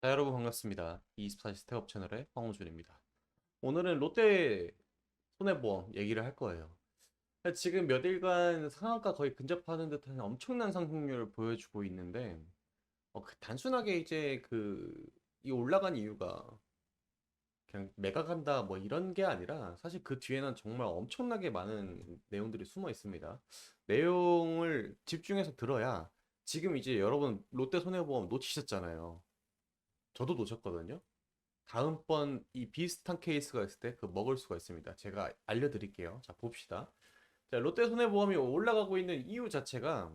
자, 여러분 반갑습니다. 24시 스태업 채널의 황호준입니다. 오늘은 롯데 손해보험 얘기를 할 거예요. 지금 몇 일간 상한가 거의 근접하는 듯한 엄청난 상승률을 보여주고 있는데, 단순하게 이제 이 올라간 이유가 그냥 매각한다 뭐 이런 게 아니라 사실 그 뒤에는 정말 엄청나게 많은 내용들이 숨어 있습니다. 내용을 집중해서 들어야 지금 이제 여러분 롯데 손해보험 놓치셨잖아요. 저도 놓쳤거든요. 다음번 이 비슷한 케이스가 있을 때 그 먹을 수가 있습니다. 제가 알려드릴게요. 자, 봅시다. 자, 롯데손해보험이 올라가고 있는 이유 자체가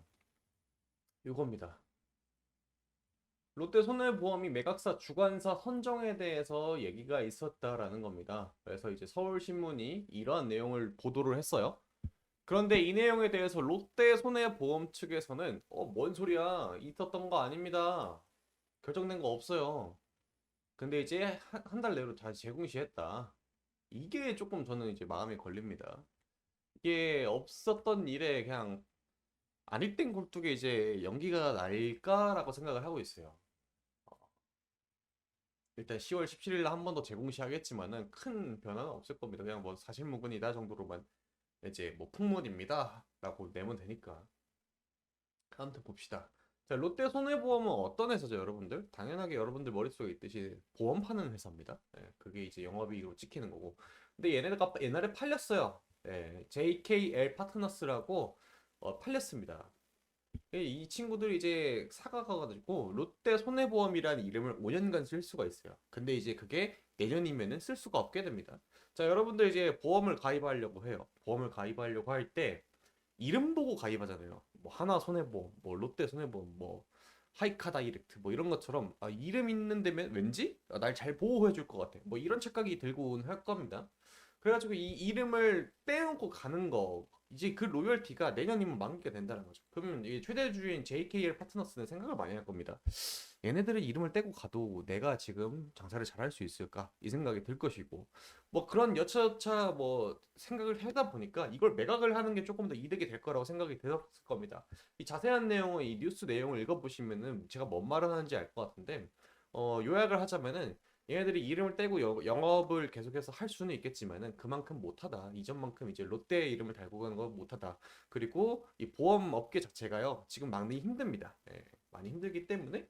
이겁니다. 롯데손해보험이 매각사 주관사 선정에 대해서 얘기가 있었다라는 겁니다. 그래서 이제 서울신문이 이러한 내용을 보도를 했어요. 그런데 이 내용에 대해서 롯데손해보험 측에서는 뭔 소리야? 있었던 거 아닙니다. 결정된 거 없어요. 근데 이제 한 달 내로 다 재공시했다. 이게 조금 저는 이제 마음에 걸립니다. 이게 없었던 일에 그냥 안익된 굴뚝에 이제 연기가 날까라고 생각을 하고 있어요. 어, 일단 10월 17일 한 번 더 재공시하겠지만은 큰 변화는 없을 겁니다. 그냥 뭐 사실무근이다 정도로만 이제 뭐 풍문입니다 라고 내면 되니까. 아무튼 봅시다. 자, 롯데 손해보험은 어떤 회사죠, 여러분들? 당연하게 여러분들 머릿속에 있듯이 보험 파는 회사입니다. 예, 그게 이제 영업이익으로 찍히는 거고. 근데 얘네가 옛날에 팔렸어요. 예, JKL 파트너스라고 팔렸습니다. 이 친구들이 이제 사가가지고 롯데 손해보험이라는 이름을 5년간 쓸 수가 있어요. 근데 이제 그게 내년이면은 쓸 수가 없게 됩니다. 자, 여러분들 이제 보험을 가입하려고 해요. 보험을 가입하려고 할 때 이름 보고 가입하잖아요. 뭐 하나 손해보험, 뭐 롯데 손해보험, 뭐 하이카 다이렉트 뭐 이런 것처럼 이름 있는 데면 왠지 날 잘 보호해 줄 것 같아. 뭐 이런 착각이 들고 할 겁니다. 그래가지고 이 이름을 떼놓고 가는 거 이제 그 로열티가 내년이면 만기가 된다는 거죠. 그러면 이 최대주주인 JKL 파트너스는 생각을 많이 할 겁니다. 얘네들의 이름을 떼고 가도 내가 지금 장사를 잘할 수 있을까? 이 생각이 들 것이고 뭐 그런 여차저차 뭐 생각을 하다 보니까 이걸 매각을 하는 게 조금 더 이득이 될 거라고 생각이 들었을 겁니다. 이 자세한 내용을 이 뉴스 내용을 읽어보시면은 제가 뭔 말을 하는지 알 것 같은데 요약을 하자면은 얘네들이 이름을 떼고 영업을 계속해서 할 수는 있겠지만은 그만큼 못하다. 이전만큼 이제 롯데 이름을 달고 가는 건 못하다. 그리고 이 보험 업계 자체가요 지금 많이 힘듭니다. 예, 많이 힘들기 때문에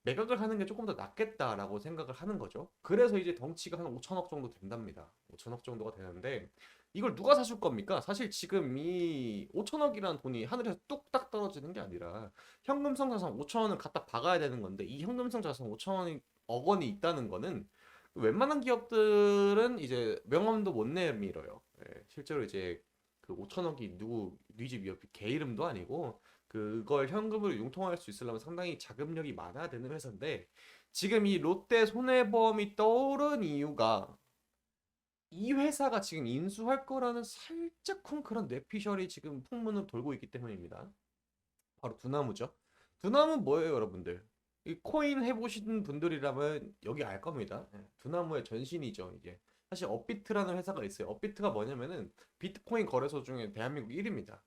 매각을 하는 게 조금 더 낫겠다라고 생각을 하는 거죠. 그래서 이제 덩치가 한 5천억 정도 된답니다. 5천억 정도가 되는데 이걸 누가 사줄 겁니까? 사실 지금 이 5천억이라는 돈이 하늘에서 뚝딱 떨어지는 게 아니라 현금성 자산 5천원을 갖다 박아야 되는 건데 이 현금성 자산 5천원이 억 원이 있다는 거는 웬만한 기업들은 이제 명함도 못 내밀어요. 예, 실제로 이제 그 5천억이 누구 뉘집 위협 개 이름도 아니고 그걸 현금으로 융통할 수 있으려면 상당히 자금력이 많아야 되는 회사인데 지금 이 롯데 손해보험이 떠오른 이유가 이 회사가 지금 인수할 거라는 살짝쿵 그런 뇌피셜이 지금 풍문을 돌고 있기 때문입니다. 바로 두나무죠. 두나무 뭐예요, 여러분들? 이 코인 해보신 분들이라면 여기 알 겁니다. 예, 두나무의 전신이죠, 이게. 사실 업비트라는 회사가 있어요. 업비트가 뭐냐면은 비트코인 거래소 중에 대한민국 1위입니다.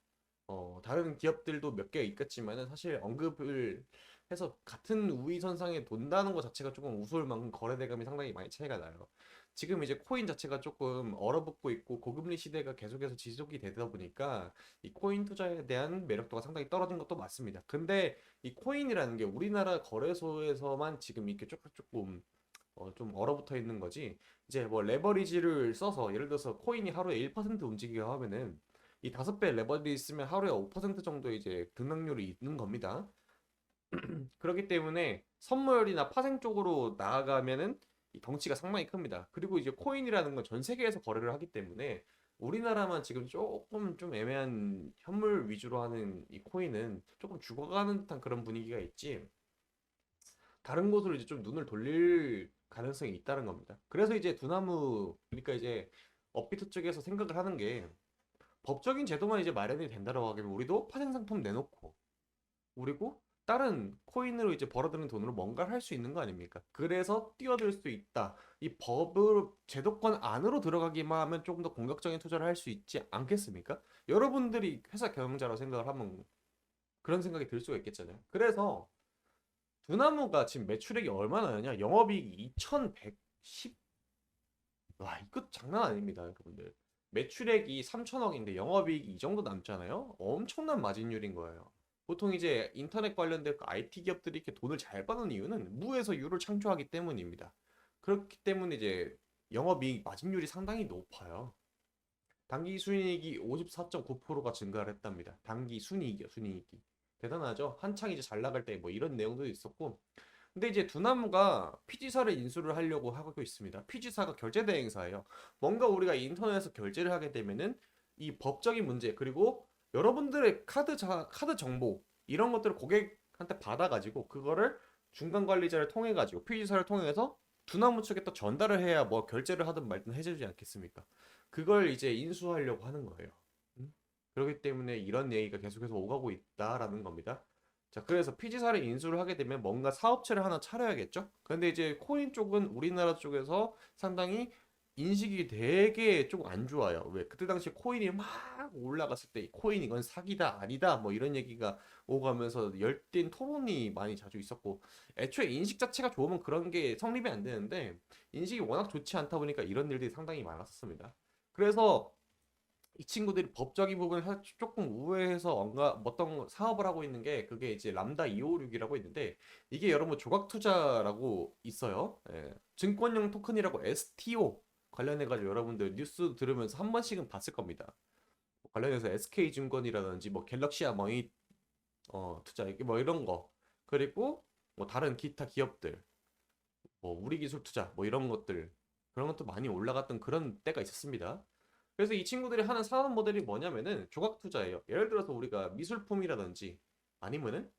다른 기업들도 몇 개 있겠지만은 사실 언급을 해서 같은 우위선상에 돈다는 것 자체가 조금 우스울 만큼 거래 대금이 상당히 많이 차이가 나요. 지금 이제 코인 자체가 조금 얼어붙고 있고 고금리 시대가 계속해서 지속이 되다 보니까 이 코인 투자에 대한 매력도가 상당히 떨어진 것도 맞습니다. 근데 이 코인이라는 게 우리나라 거래소에서만 지금 이렇게 조금 좀 얼어붙어 있는 거지. 이제 뭐 레버리지를 써서 예를 들어서 코인이 하루에 1% 움직이게 하면은 이 5배 레버리지 쓰면 하루에 5% 정도 이제 등락률이 있는 겁니다. 그렇기 때문에 선물이나 파생 쪽으로 나아가면은 이 덩치가 상당히 큽니다. 그리고 이제 코인이라는 건 전 세계에서 거래를 하기 때문에 우리나라만 지금 조금 좀 애매한 현물 위주로 하는 이 코인은 조금 죽어가는 듯한 그런 분위기가 있지. 다른 곳으로 이제 좀 눈을 돌릴 가능성이 있다는 겁니다. 그래서 이제 두나무 그러니까 이제 업비트 쪽에서 생각을 하는 게 법적인 제도만 이제 마련이 된다라고 하면 우리도 파생 상품 내놓고 그리고 다른 코인으로 이제 벌어들인 돈으로 뭔가를 할 수 있는 거 아닙니까? 그래서 뛰어들 수 있다. 이 법을 제도권 안으로 들어가기만 하면 조금 더 공격적인 투자를 할 수 있지 않겠습니까? 여러분들이 회사 경영자라고 생각을 하면 그런 생각이 들 수가 있겠잖아요. 그래서 두나무가 지금 매출액이 얼마나 되냐? 영업이익이 2110. 와, 이거 장난 아닙니다, 여러분들. 매출액이 3천억인데 영업이익이 이 정도 남잖아요? 엄청난 마진율인 거예요. 보통 이제 인터넷 관련된 그 IT 기업들이 이렇게 돈을 잘 버는 이유는 무에서 유를 창조하기 때문입니다. 그렇기 때문에 이제 영업이익 마진율이 상당히 높아요. 단기 순이익이 54.9%가 증가를 했답니다. 단기 순이익이요, 순이익이. 대단하죠? 한창 이제 잘 나갈 때 뭐 이런 내용도 있었고. 근데 이제 두나무가 피지사를 인수를 하려고 하고 있습니다. 피지사가 결제 대행사예요. 뭔가 우리가 인터넷에서 결제를 하게 되면은 이 법적인 문제 그리고 여러분들의 카드 정보 이런 것들을 고객한테 받아가지고 그거를 중간 관리자를 통해 가지고 피지사를 통해서 두나무 측에 또 전달을 해야 뭐 결제를 하든 말든 해주지 않겠습니까? 그걸 이제 인수하려고 하는 거예요. 음? 그렇기 때문에 이런 얘기가 계속해서 오가고 있다라는 겁니다. 자, 그래서 피지사를 인수를 하게 되면 뭔가 사업체를 하나 차려야겠죠? 근데 이제 코인 쪽은 우리나라 쪽에서 상당히 인식이 되게 좀 안 좋아요. 왜? 그때 당시 코인이 막 올라갔을 때 코인 이건 사기다 아니다 뭐 이런 얘기가 오가면서 열띤 토론이 많이 자주 있었고 애초에 인식 자체가 좋으면 그런 게 성립이 안 되는데 인식이 워낙 좋지 않다 보니까 이런 일들이 상당히 많았었습니다. 그래서 이 친구들이 법적인 부분을 조금 우회해서 어떤 사업을 하고 있는 게 그게 이제 람다 256이라고 있는데 이게 여러분 조각 투자라고 있어요. 예. 증권형 토큰이라고 STO 관련해가지고 여러분들 뉴스 들으면서 한 번씩은 봤을 겁니다. 관련해서 SK증권이라든지 뭐 갤럭시아 머니 투자 뭐 이런 거 그리고 뭐 다른 기타 기업들 뭐 우리기술 투자 뭐 이런 것들 그런 것도 많이 올라갔던 그런 때가 있었습니다. 그래서 이 친구들이 하는 사업 모델이 뭐냐면은 조각 투자예요. 예를 들어서 우리가 미술품이라든지 아니면은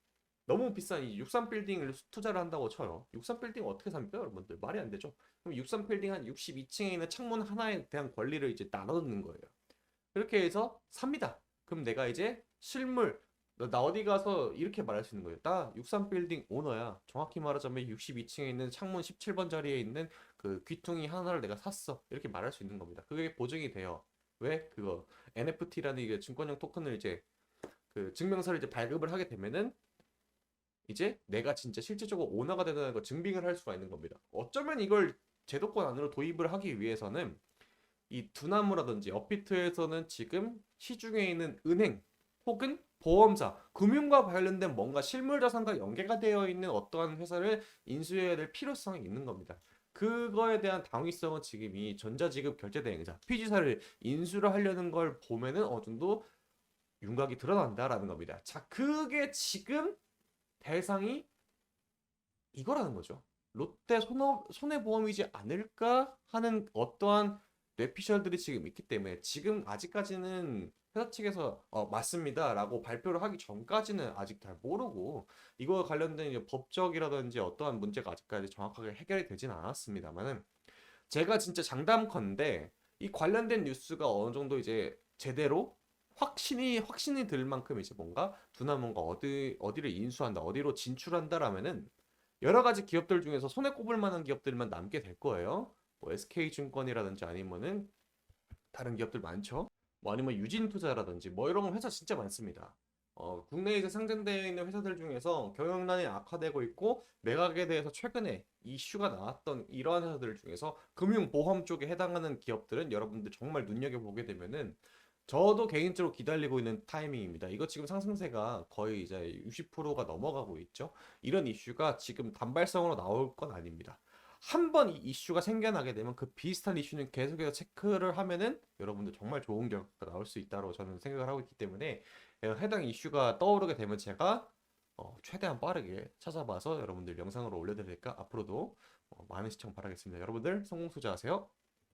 너무 비싼 이 63 빌딩을 투자를 한다고 쳐요. 63 빌딩 어떻게 삽니까, 여러분들? 말이 안 되죠. 그럼 63 빌딩 한 62층에 있는 창문 하나에 대한 권리를 이제 나눠주는 거예요. 그렇게 해서 삽니다. 그럼 내가 이제 실물 나 어디 가서 이렇게 말할 수 있는 거예요. 나 63 빌딩 오너야. 정확히 말하자면 62층에 있는 창문 17번 자리에 있는 그 귀퉁이 하나를 내가 샀어. 이렇게 말할 수 있는 겁니다. 그게 보증이 돼요. 왜? 그거 NFT라는 이게 증권형 토큰을 이제 그 증명서를 이제 발급을 하게 되면은 이제 내가 진짜 실질적으로 오너가 된다는 걸 증빙을 할 수가 있는 겁니다. 어쩌면 이걸 제도권 안으로 도입을 하기 위해서는 이 두나무라든지 업비트에서는 지금 시중에 있는 은행 혹은 보험사, 금융과 관련된 뭔가 실물 자산과 연계가 되어 있는 어떠한 회사를 인수해야 될 필요성이 있는 겁니다. 그거에 대한 당위성은 지금 이 전자지급 결제대행사, 피지사를 인수를 하려는 걸 보면은 어느 정도 윤곽이 드러난다라는 겁니다. 자, 그게 지금 대상이 이거라는 거죠. 롯데 손해보험이지 않을까 하는 어떠한 뇌피셜들이 지금 있기 때문에 지금 아직까지는 회사 측에서 맞습니다라고 발표를 하기 전까지는 아직 잘 모르고 이거 관련된 이제 법적이라든지 어떠한 문제가 아직까지 정확하게 해결이 되진 않았습니다만은 제가 진짜 장담컨대 이 관련된 뉴스가 어느 정도 이제 제대로 확신이 들 만큼 이제 뭔가 두나무가 어디를 인수한다 어디로 진출한다라면은 여러 가지 기업들 중에서 손에 꼽을 만한 기업들만 남게 될 거예요. 뭐 SK증권이라든지 아니면은 다른 기업들 많죠. 뭐 아니면 유진투자라든지 뭐 이런 회사 진짜 많습니다. 국내에서 상장되어 있는 회사들 중에서 경영난이 악화되고 있고 매각에 대해서 최근에 이슈가 나왔던 이러한 회사들 중에서 금융보험 쪽에 해당하는 기업들은 여러분들 정말 눈여겨보게 되면은 저도 개인적으로 기다리고 있는 타이밍입니다. 이거 지금 상승세가 거의 이제 60%가 넘어가고 있죠. 이런 이슈가 지금 단발성으로 나올 건 아닙니다. 한 번 이 이슈가 생겨나게 되면 그 비슷한 이슈는 계속해서 체크를 하면은 여러분들 정말 좋은 결과가 나올 수 있다고 저는 생각을 하고 있기 때문에 해당 이슈가 떠오르게 되면 제가 최대한 빠르게 찾아봐서 여러분들 영상으로 올려드릴까 앞으로도 많은 시청 바라겠습니다. 여러분들 성공 투자하세요.